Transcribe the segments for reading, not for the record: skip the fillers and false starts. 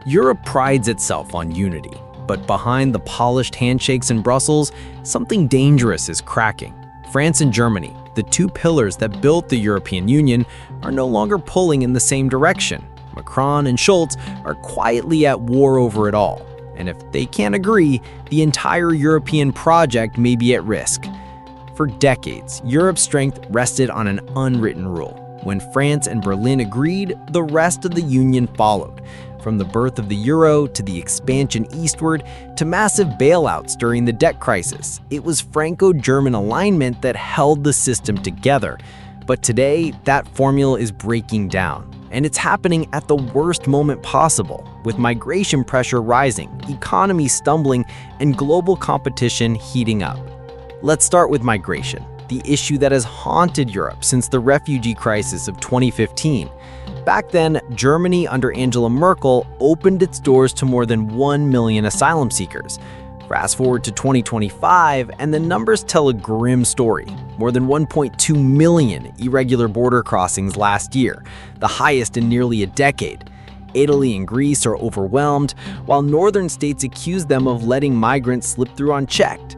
Europe prides itself on unity, but behind the polished handshakes in Brussels, something dangerous is cracking. France and Germany, the two pillars that built the European Union, are no longer pulling in the same direction. Macron and Scholz are quietly at war over it all. And if they can't agree, the entire European project may be at risk. For decades, Europe's strength rested on an unwritten rule. When France and Berlin agreed, the rest of the Union followed. From the birth of the euro to the expansion eastward to massive bailouts during the debt crisis, it was Franco-German alignment that held the system together. But today, that formula is breaking down. And it's happening at the worst moment possible, with migration pressure rising, economies stumbling, and global competition heating up. Let's start with migration, the issue that has haunted Europe since the refugee crisis of 2015. Back then, Germany under Angela Merkel opened its doors to more than 1 million asylum seekers. Fast forward to 2025, and the numbers tell a grim story. More than 1.2 million irregular border crossings last year, the highest in nearly a decade. Italy and Greece are overwhelmed, while northern states accuse them of letting migrants slip through unchecked.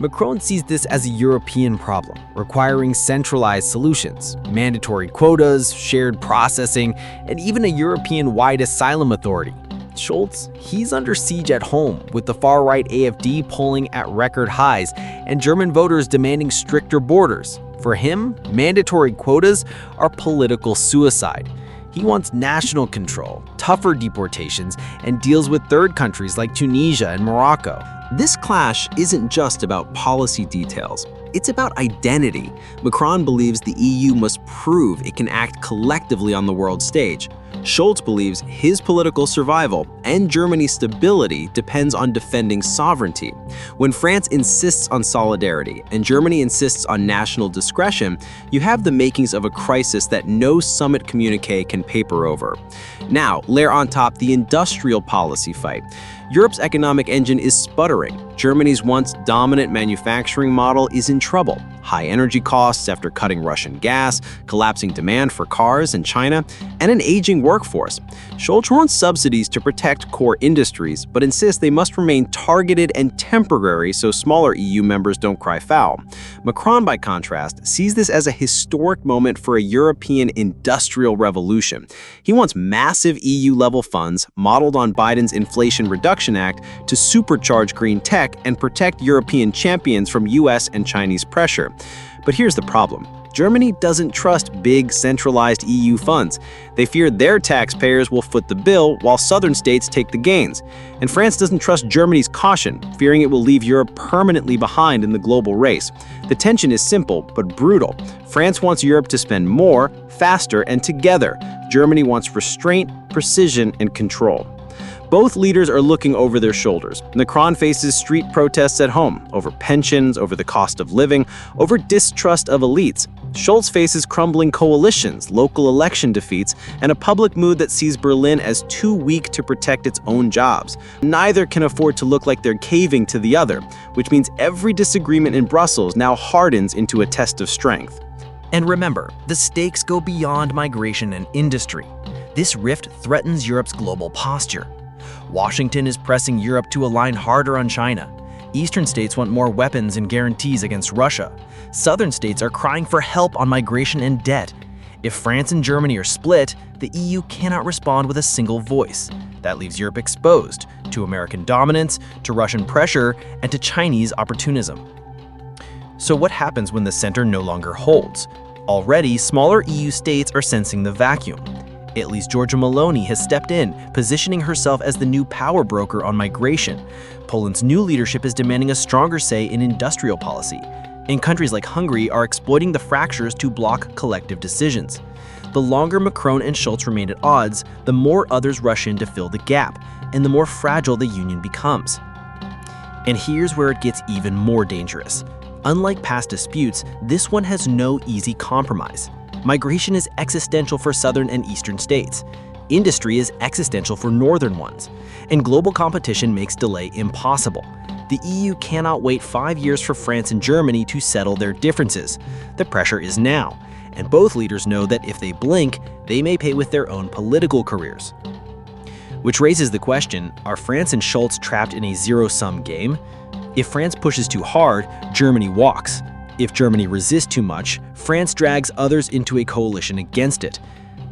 Macron sees this as a European problem, requiring centralized solutions, mandatory quotas, shared processing, and even a European-wide asylum authority. Scholz, he's under siege at home, with the far-right AfD polling at record highs and German voters demanding stricter borders. For him, mandatory quotas are political suicide. He wants national control, tougher deportations, and deals with third countries like Tunisia and Morocco. This clash isn't just about policy details. It's about identity. Macron believes the EU must prove it can act collectively on the world stage. Scholz believes his political survival and Germany's stability depends on defending sovereignty. When France insists on solidarity and Germany insists on national discretion, you have the makings of a crisis that no summit communique can paper over. Now, layer on top the industrial policy fight. Europe's economic engine is sputtering. Germany's once dominant manufacturing model is in trouble. High energy costs after cutting Russian gas, collapsing demand for cars in China, and an aging workforce. Scholz wants subsidies to protect core industries, but insists they must remain targeted and temporary so smaller EU members don't cry foul. Macron, by contrast, sees this as a historic moment for a European industrial revolution. He wants massive EU-level funds, modeled on Biden's Inflation Reduction Act, to supercharge green tech and protect European champions from US and Chinese pressure. But here's the problem. Germany doesn't trust big, centralized EU funds. They fear their taxpayers will foot the bill while southern states take the gains. And France doesn't trust Germany's caution, fearing it will leave Europe permanently behind in the global race. The tension is simple but brutal. France wants Europe to spend more, faster, and together. Germany wants restraint, precision, and control. Both leaders are looking over their shoulders. Macron faces street protests at home, over pensions, over the cost of living, over distrust of elites. Scholz faces crumbling coalitions, local election defeats, and a public mood that sees Berlin as too weak to protect its own jobs. Neither can afford to look like they're caving to the other, which means every disagreement in Brussels now hardens into a test of strength. And remember, the stakes go beyond migration and industry. This rift threatens Europe's global posture. Washington is pressing Europe to align harder on China. Eastern states want more weapons and guarantees against Russia. Southern states are crying for help on migration and debt. If France and Germany are split, the EU cannot respond with a single voice. That leaves Europe exposed to American dominance, to Russian pressure, and to Chinese opportunism. So what happens when the center no longer holds? Already, smaller EU states are sensing the vacuum. Italy's Giorgia Meloni has stepped in, positioning herself as the new power broker on migration. Poland's new leadership is demanding a stronger say in industrial policy. And countries like Hungary are exploiting the fractures to block collective decisions. The longer Macron and Scholz remain at odds, the more others rush in to fill the gap, and the more fragile the union becomes. And here's where it gets even more dangerous. Unlike past disputes, this one has no easy compromise. Migration is existential for southern and eastern states. Industry is existential for northern ones. And global competition makes delay impossible. The EU cannot wait 5 years for France and Germany to settle their differences. The pressure is now, and both leaders know that if they blink, they may pay with their own political careers. Which raises the question, are France and Scholz trapped in a zero-sum game? If France pushes too hard, Germany walks. If Germany resists too much, France drags others into a coalition against it.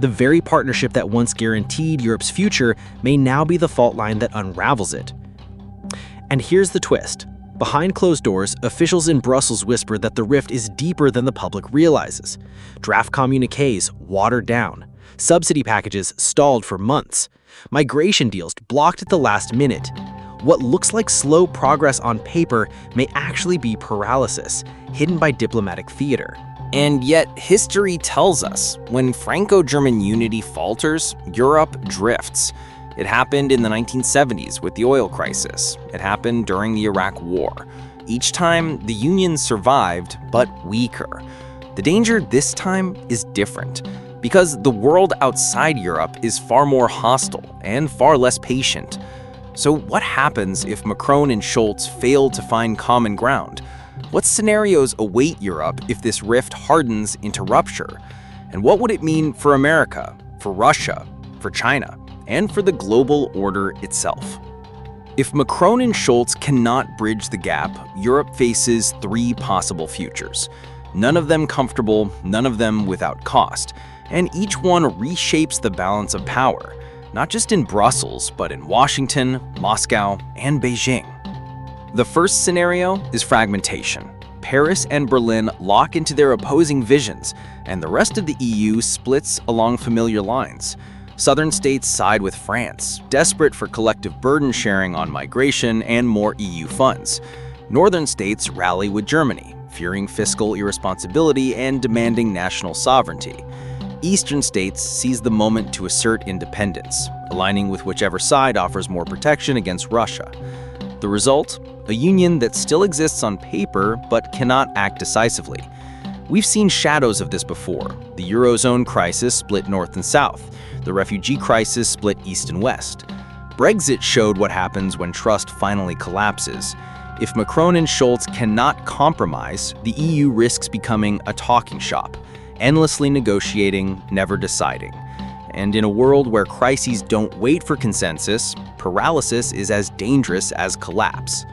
The very partnership that once guaranteed Europe's future may now be the fault line that unravels it. And here's the twist. Behind closed doors, officials in Brussels whisper that the rift is deeper than the public realizes. Draft communiques watered down. Subsidy packages stalled for months. Migration deals blocked at the last minute. What looks like slow progress on paper may actually be paralysis, hidden by diplomatic theater. And yet, history tells us, when Franco-German unity falters, Europe drifts. It happened in the 1970s with the oil crisis. It happened during the Iraq War. Each time, the Union survived, but weaker. The danger this time is different, because the world outside Europe is far more hostile and far less patient. So what happens if Macron and Scholz fail to find common ground? What scenarios await Europe if this rift hardens into rupture? And what would it mean for America, for Russia, for China, and for the global order itself? If Macron and Scholz cannot bridge the gap, Europe faces three possible futures. None of them comfortable, none of them without cost, and each one reshapes the balance of power, not just in Brussels, but in Washington, Moscow, and Beijing. The first scenario is fragmentation. Paris and Berlin lock into their opposing visions, and the rest of the EU splits along familiar lines. Southern states side with France, desperate for collective burden sharing on migration and more EU funds. Northern states rally with Germany, fearing fiscal irresponsibility and demanding national sovereignty. Eastern states seize the moment to assert independence, aligning with whichever side offers more protection against Russia. The result? A union that still exists on paper but cannot act decisively. We've seen shadows of this before. The Eurozone crisis split north and south. The refugee crisis split east and west. Brexit showed what happens when trust finally collapses. If Macron and Scholz cannot compromise, the EU risks becoming a talking shop, endlessly negotiating, never deciding. And in a world where crises don't wait for consensus, paralysis is as dangerous as collapse.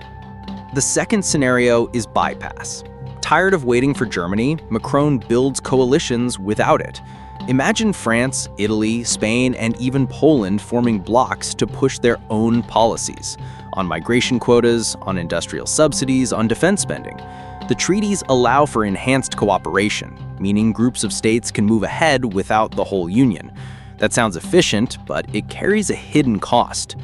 The second scenario is bypass. Tired of waiting for Germany, Macron builds coalitions without it. Imagine France, Italy, Spain, and even Poland forming blocs to push their own policies on migration quotas, on industrial subsidies, on defense spending. The treaties allow for enhanced cooperation, meaning groups of states can move ahead without the whole union. That sounds efficient, but it carries a hidden cost.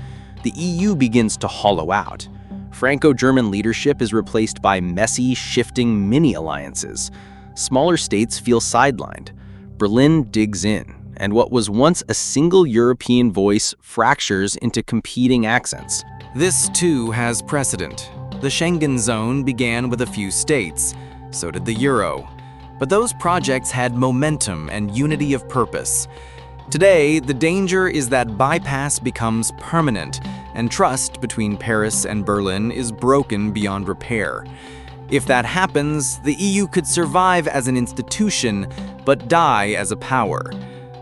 The EU begins to hollow out. Franco-German leadership is replaced by messy, shifting mini-alliances. Smaller states feel sidelined. Berlin digs in, and what was once a single European voice fractures into competing accents. This, too, has precedent. The Schengen zone began with a few states, so did the euro. But those projects had momentum and unity of purpose. Today, the danger is that bypass becomes permanent, and trust between Paris and Berlin is broken beyond repair. If that happens, the EU could survive as an institution, but die as a power.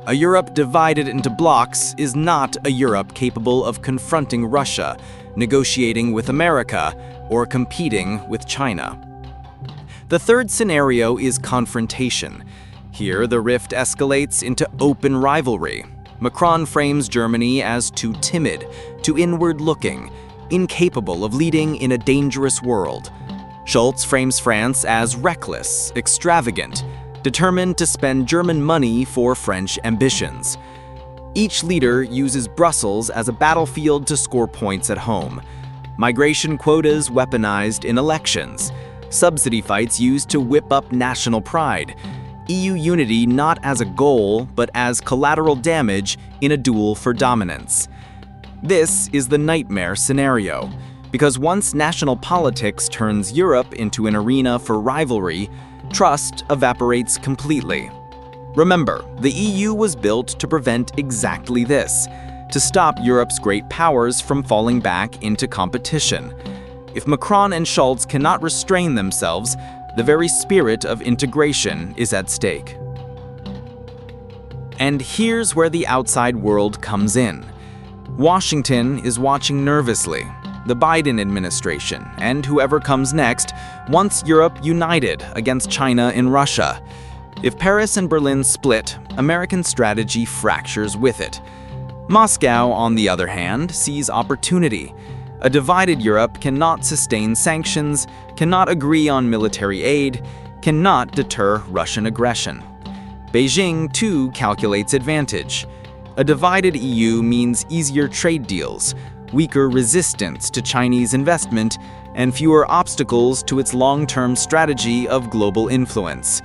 A Europe divided into blocs is not a Europe capable of confronting Russia, negotiating with America, or competing with China. The third scenario is confrontation. Here, the rift escalates into open rivalry. Macron frames Germany as too timid, too inward-looking, incapable of leading in a dangerous world. Scholz frames France as reckless, extravagant, determined to spend German money for French ambitions. Each leader uses Brussels as a battlefield to score points at home. Migration quotas weaponized in elections. Subsidy fights used to whip up national pride. EU unity not as a goal, but as collateral damage in a duel for dominance. This is the nightmare scenario, because once national politics turns Europe into an arena for rivalry, trust evaporates completely. Remember, the EU was built to prevent exactly this, to stop Europe's great powers from falling back into competition. If Macron and Scholz cannot restrain themselves, the very spirit of integration is at stake. And here's where the outside world comes in. Washington is watching nervously. The Biden administration, and whoever comes next, wants Europe united against China and Russia. If Paris and Berlin split, American strategy fractures with it. Moscow, on the other hand, sees opportunity. A divided Europe cannot sustain sanctions, cannot agree on military aid, cannot deter Russian aggression. Beijing, too, calculates advantage. A divided EU means easier trade deals, weaker resistance to Chinese investment, and fewer obstacles to its long-term strategy of global influence.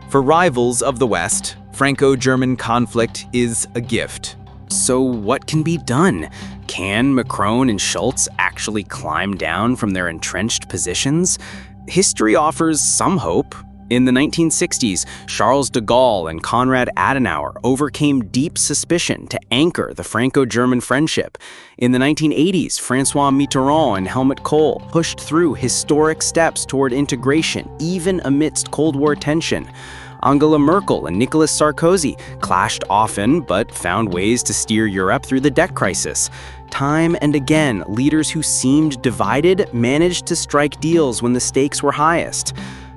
For rivals of the West, Franco-German conflict is a gift. So what can be done? Can Macron and Scholz actually climb down from their entrenched positions? History offers some hope. In the 1960s, Charles de Gaulle and Konrad Adenauer overcame deep suspicion to anchor the Franco-German friendship. In the 1980s, François Mitterrand and Helmut Kohl pushed through historic steps toward integration, even amidst Cold War tension. Angela Merkel and Nicolas Sarkozy clashed often, but found ways to steer Europe through the debt crisis. Time and again, leaders who seemed divided managed to strike deals when the stakes were highest.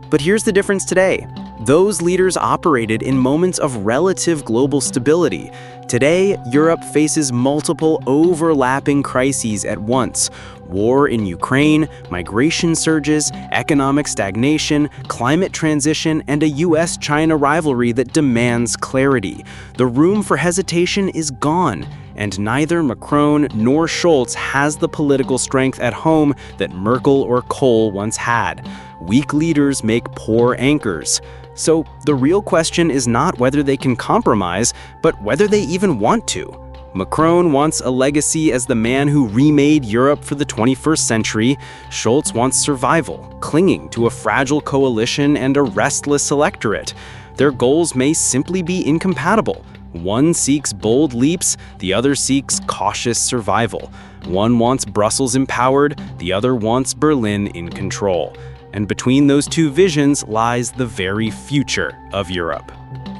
But here's the difference today. Those leaders operated in moments of relative global stability. Today, Europe faces multiple overlapping crises at once: war in Ukraine, migration surges, economic stagnation, climate transition, and a US-China rivalry that demands clarity. The room for hesitation is gone, and neither Macron nor Scholz has the political strength at home that Merkel or Kohl once had. Weak leaders make poor anchors. So the real question is not whether they can compromise, but whether they even want to. Macron wants a legacy as the man who remade Europe for the 21st century. Scholz wants survival, clinging to a fragile coalition and a restless electorate. Their goals may simply be incompatible. One seeks bold leaps, the other seeks cautious survival. One wants Brussels empowered, the other wants Berlin in control. And between those two visions lies the very future of Europe.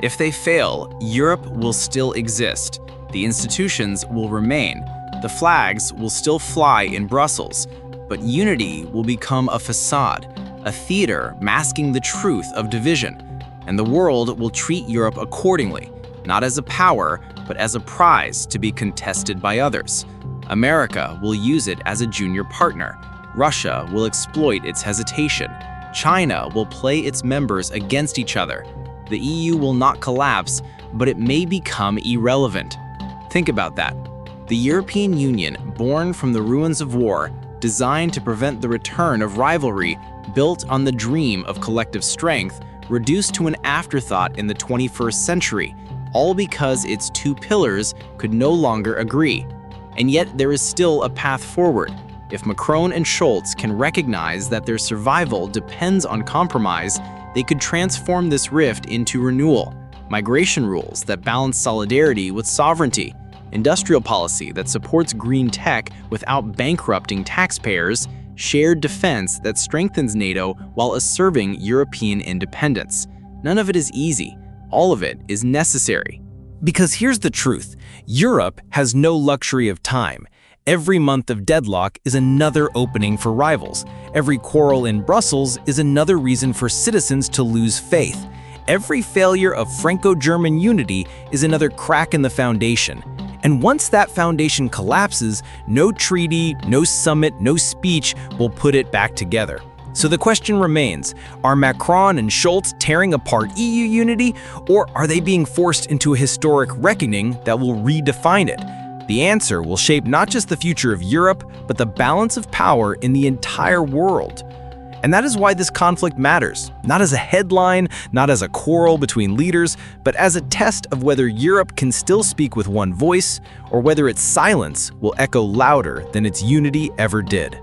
If they fail, Europe will still exist. The institutions will remain. The flags will still fly in Brussels. But unity will become a facade, a theater masking the truth of division. And the world will treat Europe accordingly, not as a power, but as a prize to be contested by others. America will use it as a junior partner. Russia will exploit its hesitation. China will play its members against each other. The EU will not collapse, but it may become irrelevant. Think about that. The European Union, born from the ruins of war, designed to prevent the return of rivalry, built on the dream of collective strength, reduced to an afterthought in the 21st century, all because its two pillars could no longer agree. And yet there is still a path forward. If Macron and Scholz can recognize that their survival depends on compromise, they could transform this rift into renewal. Migration rules that balance solidarity with sovereignty, industrial policy that supports green tech without bankrupting taxpayers, shared defense that strengthens NATO while asserting European independence. None of it is easy. All of it is necessary. Because here's the truth. Europe has no luxury of time. Every month of deadlock is another opening for rivals. Every quarrel in Brussels is another reason for citizens to lose faith. Every failure of Franco-German unity is another crack in the foundation. And once that foundation collapses, no treaty, no summit, no speech will put it back together. So the question remains, are Macron and Scholz tearing apart EU unity, or are they being forced into a historic reckoning that will redefine it? The answer will shape not just the future of Europe, but the balance of power in the entire world. And that is why this conflict matters, not as a headline, not as a quarrel between leaders, but as a test of whether Europe can still speak with one voice, or whether its silence will echo louder than its unity ever did.